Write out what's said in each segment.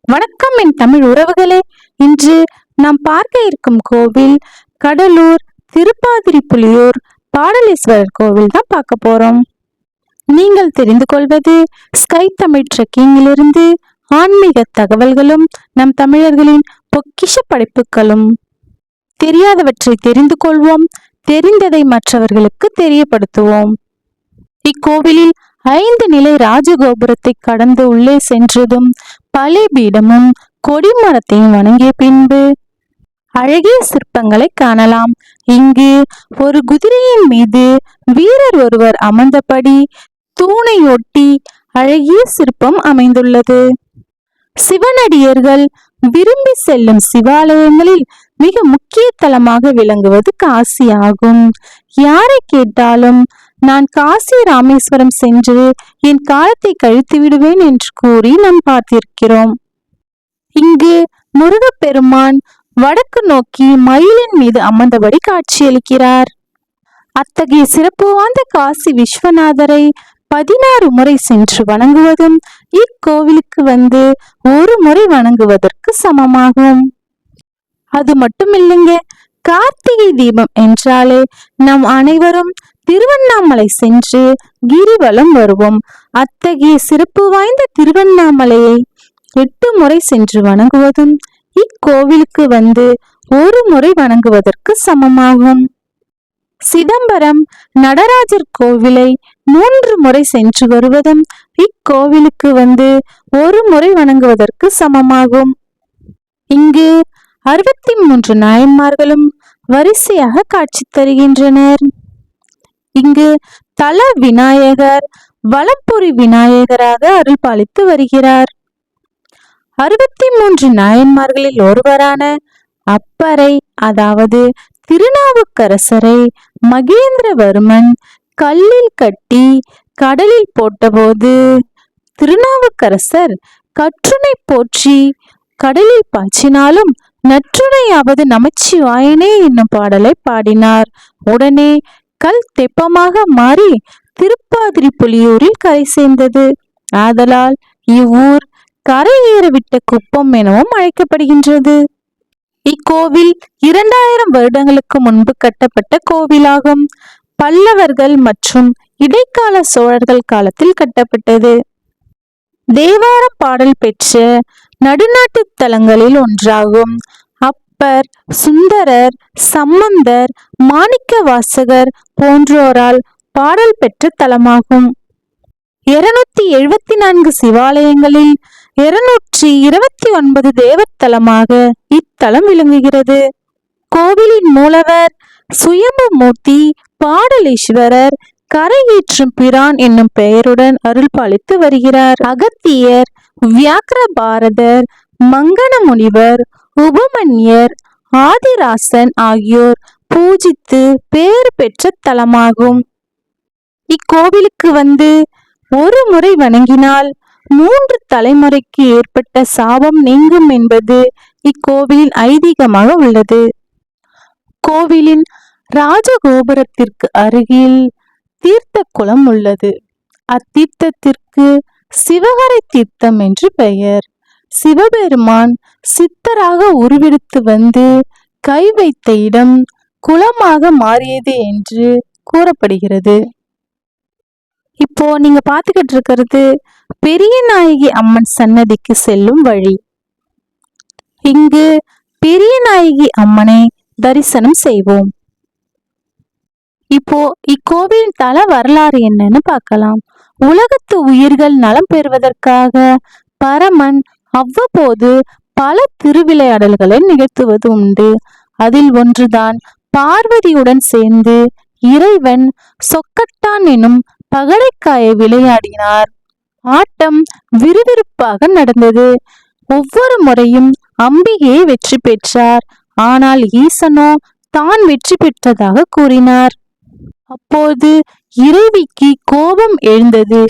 வணக்கம் என் தமிழ் உறவுகளே. இன்று நாம் பார்க்க இருக்கும் கோவில் கடலூர் திருப்பாதிரிப்புலியூர் பாடலீஸ்வரர் கோவில் தான் பார்க்க போறோம். நீங்கள் தெரிந்து கொள்வது ஸ்கை தமிழ் ட்ரெக்கிங்கிலிருந்து ஆன்மீக தகவல்களும் நம் தமிழர்களின் பொக்கிஷ படைப்புகளும். தெரியாதவற்றை தெரிந்து கொள்வோம், தெரிந்ததை மற்றவர்களுக்கு தெரியப்படுத்துவோம். இக்கோவிலில் 5 நிலை ராஜகோபுரத்தை கடந்து உள்ளே சென்றதும் பலிபீடமும் கொடிமரத்தையும் வணங்கிய பின்பு அழகிய சிற்பங்களை காணலாம். இங்கு ஒரு குதிரையின் மீது வீரர் ஒருவர் அமர்ந்தபடி தூணையொட்டி அழகிய சிற்பம் அமைந்துள்ளது. சிவனடியர்கள் விரும்பி செல்லும் சிவாலயங்களில் மிக முக்கிய தலமாக விளங்குவது காசி ஆகும். யாரை கேட்டாலும் நான் காசி ராமேஸ்வரம் சென்று என் காலத்தை கழித்து விடுவேன் என்று கூறி நாம் பார்த்திருக்கிறோம். இங்கு முருகப்பெருமான் வடக்கு நோக்கி மயிலின் மீது அமர்ந்தபடி காட்சியளிக்கிறார். அத்தகைய சிறப்பு வாய்ந்த காசி விஸ்வநாதரை 16 முறை சென்று வணங்குவதும் இக்கோவிலுக்கு வந்து ஒரு முறை வணங்குவதற்கு சமமாகும். அது மட்டும் இல்லைங்க, கார்த்திகை தீபம் என்றாலே நம் அனைவரும் திருவண்ணாமலை சென்று கிரிவலம் வருவோம். அத்தகைய சிறப்பு வாய்ந்த திருவண்ணாமலையை 8 முறை சென்று வணங்குவதும் இக்கோவிலுக்கு வந்து ஒரு முறை வணங்குவதற்கு சமமாகும். சிதம்பரம் நடராஜர் கோவிலை 3 முறை சென்று வருவதும் இக்கோவிலுக்கு வந்து ஒரு முறை வணங்குவதற்கு சமமாகும். இங்கு 63 நாயன்மார்களும் வரிசையாக காட்சி தருகின்றனர். இங்கு தல விநாயகர் வலப்புரி விநாயகராக அருள் பாலித்து வருகிறார். 63 நாயன்மார்களில் ஒருவரான அப்பரை, அதாவது திருநாவுக்கரசரை மகேந்திரவர்மன் கல்லில் கட்டி கடலில் போட்டபோது திருநாவுக்கரசர் கற்றுனை போற்றி கடலில் பாய்ச்சினாலும் நற்றுணையாவது நமச்சிவாயனே என்னும் பாடலை பாடினார். உடனே கல் தெப்பமாக மாறி திருப்பாதிரிப்புலியூரில் கரை சேர்ந்தது. ஆதலால் இவ்வூர் கரையேறவிட்ட குப்பம் எனவும் அழைக்கப்படுகின்றது. இக்கோவில் 2000 வருடங்களுக்கு முன்பு கட்டப்பட்ட கோவிலாகும். பல்லவர்கள் மற்றும் இடைக்கால சோழர்கள் காலத்தில் கட்டப்பட்டது. தேவாரம் பாடல் பெற்ற நடுநாட்டு தலங்களில் ஒன்றாகும். அப்பர், சுந்தரர், சம்பந்தர், மாணிக்க வாசகர் போன்றோரால் பாடல் பெற்ற தலமாகும். 274 சிவாலயங்களில் 229 தேவத்தலமாக இத்தலம் விளங்குகிறது. கோவிலின் மூலவர் சுயம்பு மூர்த்தி பாடலீஸ்வரர் கரையேற்றும் பிரான் என்னும் பெயருடன் அருள் பாலித்து வருகிறார். அகத்தியர், வியாக்கிர பாரதர், மங்கன முனிவர், உபமன்யர், ஆதிராசன் ஆகியோர் பூஜித்து பேறு பெற்ற தலமாகும். இக்கோவிலுக்கு வந்து ஒரு முறை வணங்கினால் 3 தலைமுறைக்கு ஏற்பட்ட சாபம் நீங்கும் என்பது இக்கோவிலின் ஐதீகமாக உள்ளது. கோவிலின் ராஜகோபுரத்திற்கு அருகில் தீர்த்த குளம் உள்ளது. அத்தீர்த்தத்திற்கு சிவகரை தீர்த்தம் என்று பெயர். சிவபெருமான் சித்தராக உருவெடுத்து வந்து கை வைத்த இடம் குளமாக மாறியது என்று கூறப்படுகிறது. இப்போ நீங்க பார்த்துக்கிட்டு இருக்கிறது பெரியநாயகி அம்மன் சன்னதிக்கு செல்லும் வழி. இங்கு பெரியநாயகி அம்மனை தரிசனம் செய்வோம். இப்போ இக்கோவிலின் தல வரலாறு என்னன்னு பார்க்கலாம். உலகத்து உயிர்கள் நலம் பெறுவதற்காக பரமன் அவ்வப்போது பல திருவிளையாடல்களை நிகழ்த்துவது உண்டு. அதில் ஒன்றுதான் பார்வதியுடன் சேர்ந்து இறைவன் சொக்கட்டான் எனும் பகடைக்காயை விளையாடினார். ஆட்டம் விறுவிறுப்பாக நடந்தது. ஒவ்வொரு முறையும் அம்பிகையை வெற்றி பெற்றார். ஆனால் ஈசனோ தான் வெற்றி பெற்றதாக கூறினார். அப்போது இறைவிக்கு கோபம் எழுந்தது.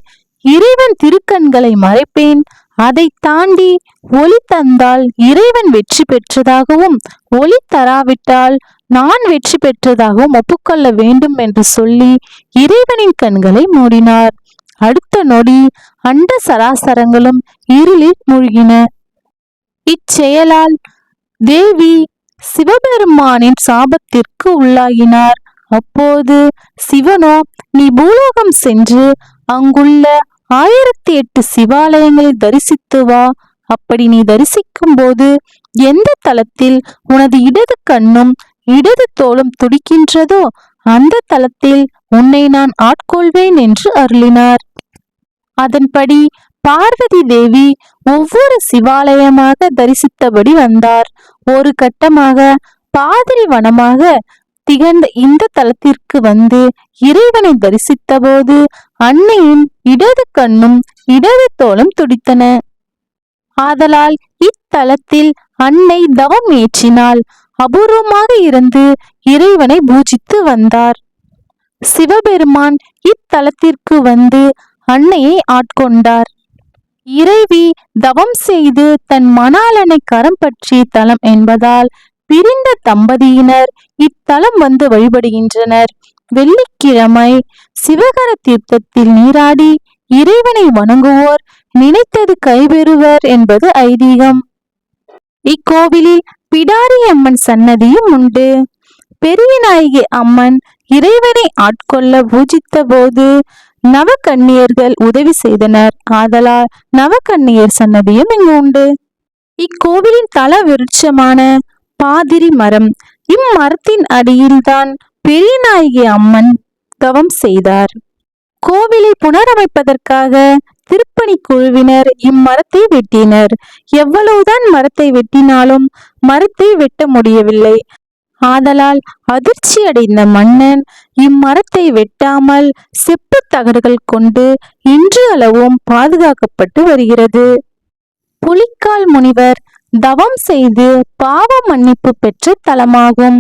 இறைவன் திருக்கண்களை மறைப்பேன், அதை தாண்டி ஒளி தந்தால் இறைவன் வெற்றி பெற்றதாகவும் ஒளி தராவிட்டால் நான் வெற்றி பெற்றதாகவும் ஒப்புக்கொள்ள வேண்டும் என்று சொல்லி இறைவனின் கண்களை மூடினார். அடுத்த நொடி அண்ட சராசரங்களும் இருளில் மூழ்கின. இச்செயலால் தேவி சிவபெருமானின் சாபத்திற்கு உள்ளாகினார். அப்போது சிவனோ, நீ பூலோகம் சென்று அங்குள்ள 1008 சிவாலயங்களை தரிசித்து வா. அப்படி நீ தரிசிக்கும் போது எந்த தலத்தில் உனது இடது கண்ணும் இடது தோளும் துடிக்கின்றதோ அந்த தலத்தில் உன்னை நான் ஆட்கொள்வேன் என்று அருளினார். அதன்படி பார்வதி தேவி ஒவ்வொரு சிவாலயமாக தரிசித்தபடி வந்தார். ஒரு கட்டமாக பாதிரி வனமாக திகழ்ந்த இந்த தலத்திற்கு வந்து இறைவனை தரிசித்த போது அன்னையின் இடது கண்ணும் இடது தோளும் துடித்தன. ஆதலால் இத்தலத்தில் அன்னை தவம் ஏற்றினாள். அபூர்வமாக இருந்து இறைவனை பூஜித்து வந்தார். சிவபெருமான் இத்தலத்திற்கு வந்து அன்னையை ஆட்கொண்டார். இறைவி தவம் செய்து தன் மணாளனை கரம் பற்றிய தலம் என்பதால் பிரிந்த தம்பதியினர் இத்தலம் வந்து வழிபடுகின்றனர். வெள்ளிக்கிழமை சிவகர தீர்த்தத்தில் நீராடி இறைவனை வணங்குவோர் நினைத்தது கைபெறுவர் என்பது ஐதீகம். இக்கோவிலில் பிடாரி அம்மன் சன்னதியும் உண்டு. பெரியநாயகி அம்மன் இறைவனை ஆட்கொள்ள பூஜித்த போது நவகன்னியர்கள் உதவி செய்தனர். ஆதலால் நவகன்னியர் சன்னதியும் இங்கு உண்டு. இக்கோவிலின் தல விருட்சமான பாதிரி மரம். இம்மரத்தின் அடியில்தான் பெரியநாயகி அம்மன் தவம் செய்தார். கோவிலை புனரமைப்பதற்காக திருப்பணி குழுவினர் இம்மரத்தை வெட்டினர். எவ்வளவுதான் மரத்தை வெட்டினாலும் மரத்தை வெட்ட முடியவில்லை. ஆதலால் அதிர்ச்சி அடைந்த மன்னன் இம்மரத்தை வெட்டாமல் செப்பு தகடுகள் கொண்டு இன்று அளவும் பாதுகாக்கப்பட்டு வருகிறது. புலிக்கால் முனிவர் தவம் செய்து பாவ மன்னிப்பு பெற்ற தலமாகும்.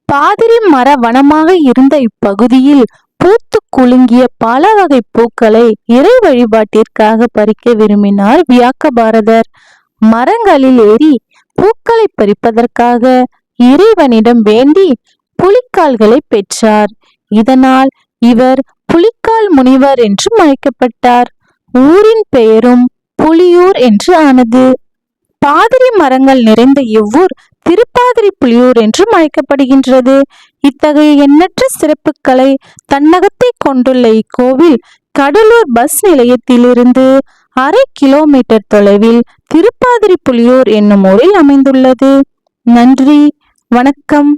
பாதிரி மர வனமாக இருந்த இப்பகுதியில் பூத்து குலுங்கிய பல வகை பூக்களை இறை வழிபாட்டிற்காக பறிக்க விரும்பினார் வியாக்கபாரதர். மரங்களில் ஏறி பூக்களை பறிப்பதற்காக இறைவனிடம் வேண்டி புலிக்கால்களை பெற்றார். இதனால் இவர் புலிக்கால் முனிவர் என்று அழைக்கப்பட்டார். ஊரின் பெயரும் புலியூர் என்று ஆனது. பாதிரி மரங்கள் நிறைந்த இவ்வூர் திருப்பாதிரி புலியூர் என்றும் அழைக்கப்படுகின்றது. இத்தகைய எண்ணற்ற சிறப்புகளை தன்னகத்தை கொண்டுள்ள இக்கோவில் கடலூர் பஸ் நிலையத்திலிருந்து 1/2 கிலோமீட்டர் தொலைவில் திருப்பாதிரி புலியூர் என்னும் ஊரில் அமைந்துள்ளது. நன்றி, வணக்கம்.